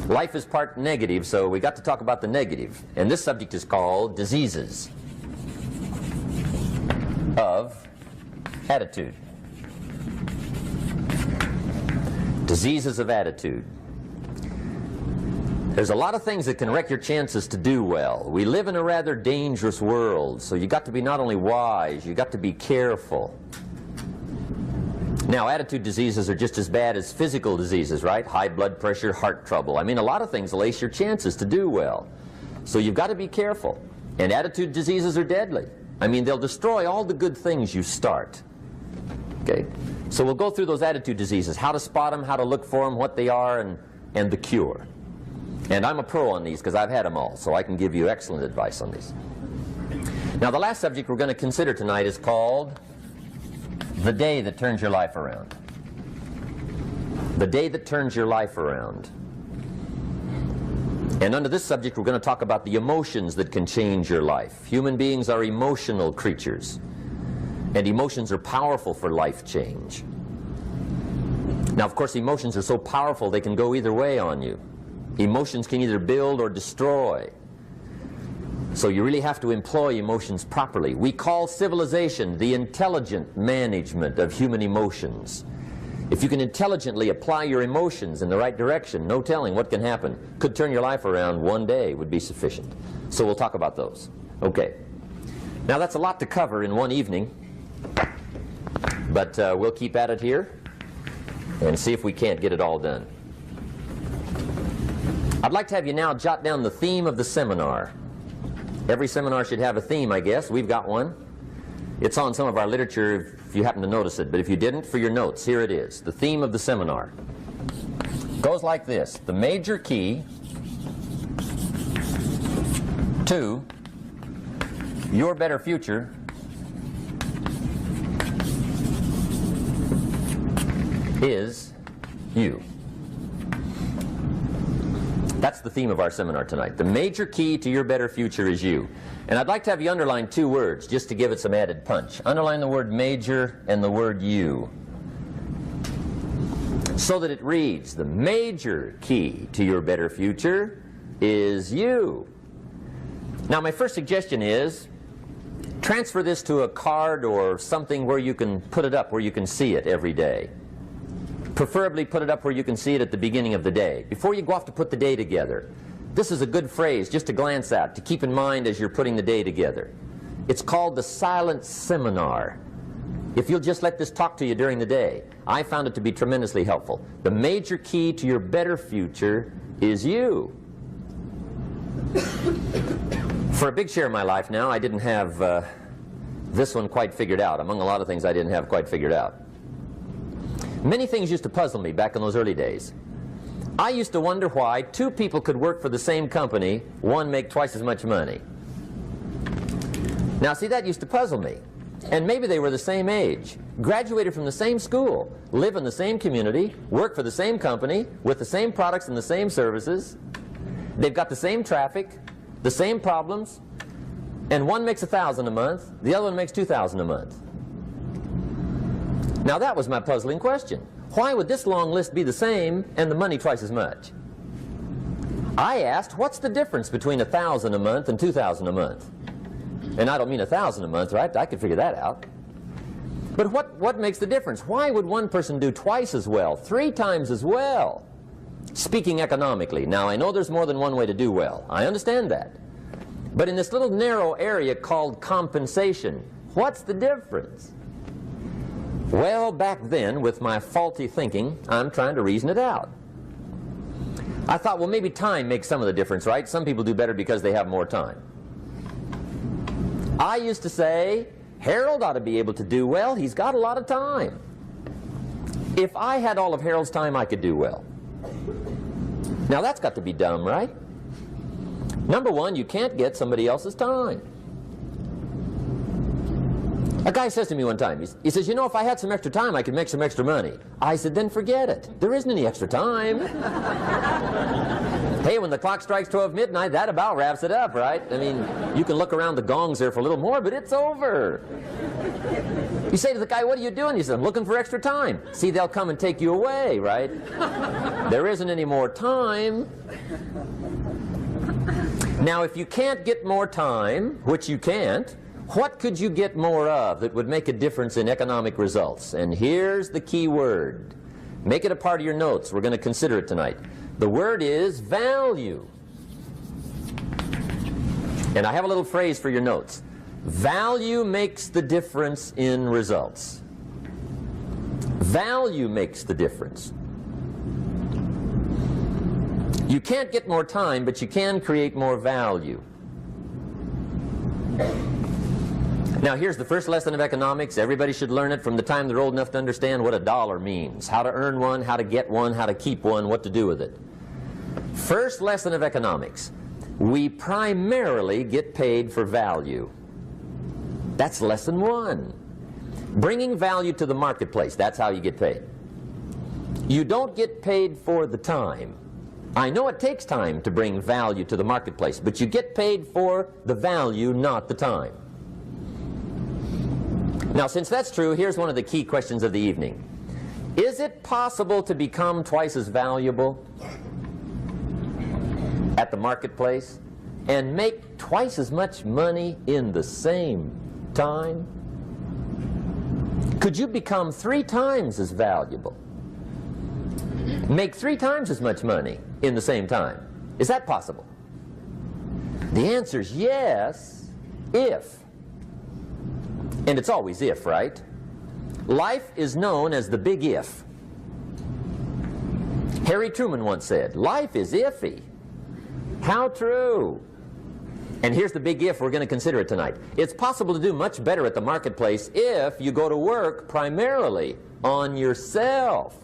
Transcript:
Life is part negative, so we got to talk about the negative. And this subject is called diseases of attitude. Diseases of attitude. There's a lot of things that can wreck your chances to do well. We live in a rather dangerous world, so you got to be not only wise, you got to be careful. Now, attitude diseases are just as bad as physical diseases, right? High blood pressure, heart trouble. I mean, a lot of things lace your chances to do well. So you've got to be careful. And attitude diseases are deadly. I mean, they'll destroy all the good things you start. Okay? So we'll go through those attitude diseases, how to spot them, how to look for them, what they are, and the cure. And I'm a pro on these because I've had them all, so I can give you excellent advice on these. Now, the last subject we're going to consider tonight is called the day that turns your life around. The day that turns your life around. And under this subject, we're going to talk about the emotions that can change your life. Human beings are emotional creatures, and emotions are powerful for life change. Now, of course, emotions are so powerful they can go either way on you. Emotions can either build or destroy. So you really have to employ emotions properly. We call civilization the intelligent management of human emotions. If you can intelligently apply your emotions in the right direction, no telling what can happen. Could turn your life around one day would be sufficient. So we'll talk about those. Okay. Now that's a lot to cover in one evening, but we'll keep at it here and see if we can't get it all done. I'd like to have you now jot down the theme of the seminar. Every seminar should have a theme, I guess. We've got one. It's on some of our literature if you happen to notice it, but if you didn't, for your notes, here it is. The theme of the seminar goes like this: the major key to your better future is you. That's the theme of our seminar tonight. The major key to your better future is you. And I'd like to have you underline two words just to give it some added punch. Underline the word major and the word you, so that it reads, the major key to your better future is you. Now, my first suggestion is transfer this to a card or something where you can put it up, where you can see it every day. Preferably put it up where you can see it at the beginning of the day, before you go off to put the day together. This is a good phrase just to glance at, to keep in mind as you're putting the day together. It's called the silent seminar. If you'll just let this talk to you during the day, I found it to be tremendously helpful. The major key to your better future is you. For a big share of my life now, I didn't have this one quite figured out, among a lot of things I didn't have quite figured out. Many things used to puzzle me back in those early days. I used to wonder why two people could work for the same company, one make twice as much money. Now, see, that used to puzzle me. And maybe they were the same age, graduated from the same school, live in the same community, work for the same company, with the same products and the same services. They've got the same traffic, the same problems, and one makes $1,000 a month, the other one makes $2,000 a month. Now that was my puzzling question. Why would this long list be the same and the money twice as much? I asked, what's the difference between $1,000 a month and $2,000 a month? And I don't mean $1,000 a month, right? I could figure that out. But what makes the difference? Why would one person do twice as well, 3 times as well? Speaking economically. Now, I know there's more than one way to do well. I understand that. But in this little narrow area called compensation, what's the difference? Well, back then, with my faulty thinking, I'm trying to reason it out. I thought, well, maybe time makes some of the difference, right? Some people do better because they have more time. I used to say, Harold ought to be able to do well. He's got a lot of time. If I had all of Harold's time, I could do well. Now, that's got to be dumb, right? Number one, you can't get somebody else's time. A guy says to me one time, he says, you know, if I had some extra time, I could make some extra money. I said, then forget it. There isn't any extra time. Hey, when the clock strikes 12 midnight, that about wraps it up, right? I mean, you can look around the gongs there for a little more, but it's over. You say to the guy, what are you doing? He says, I'm looking for extra time. See, they'll come and take you away, right? There isn't any more time. Now, if you can't get more time, which you can't, what could you get more of that would make a difference in economic results? And here's the key word. Make it a part of your notes. We're going to consider it tonight. The word is value. And I have a little phrase for your notes. Value makes the difference in results. Value makes the difference. You can't get more time, but you can create more value. Now, here's the first lesson of economics. Everybody should learn it from the time they're old enough to understand what a dollar means, how to earn one, how to get one, how to keep one, what to do with it. First lesson of economics. We primarily get paid for value. That's lesson one. Bringing value to the marketplace, that's how you get paid. You don't get paid for the time. I know it takes time to bring value to the marketplace, but you get paid for the value, not the time. Now, since that's true, here's one of the key questions of the evening. Is it possible to become twice as valuable at the marketplace and make twice as much money in the same time? Could you become 3 times as valuable? Make 3 times as much money in the same time? Is that possible? The answer is yes, if. And it's always if, right? Life is known as the big if. Harry Truman once said, life is iffy. How true. And here's the big if we're going to consider it tonight. It's possible to do much better at the marketplace if you go to work primarily on yourself.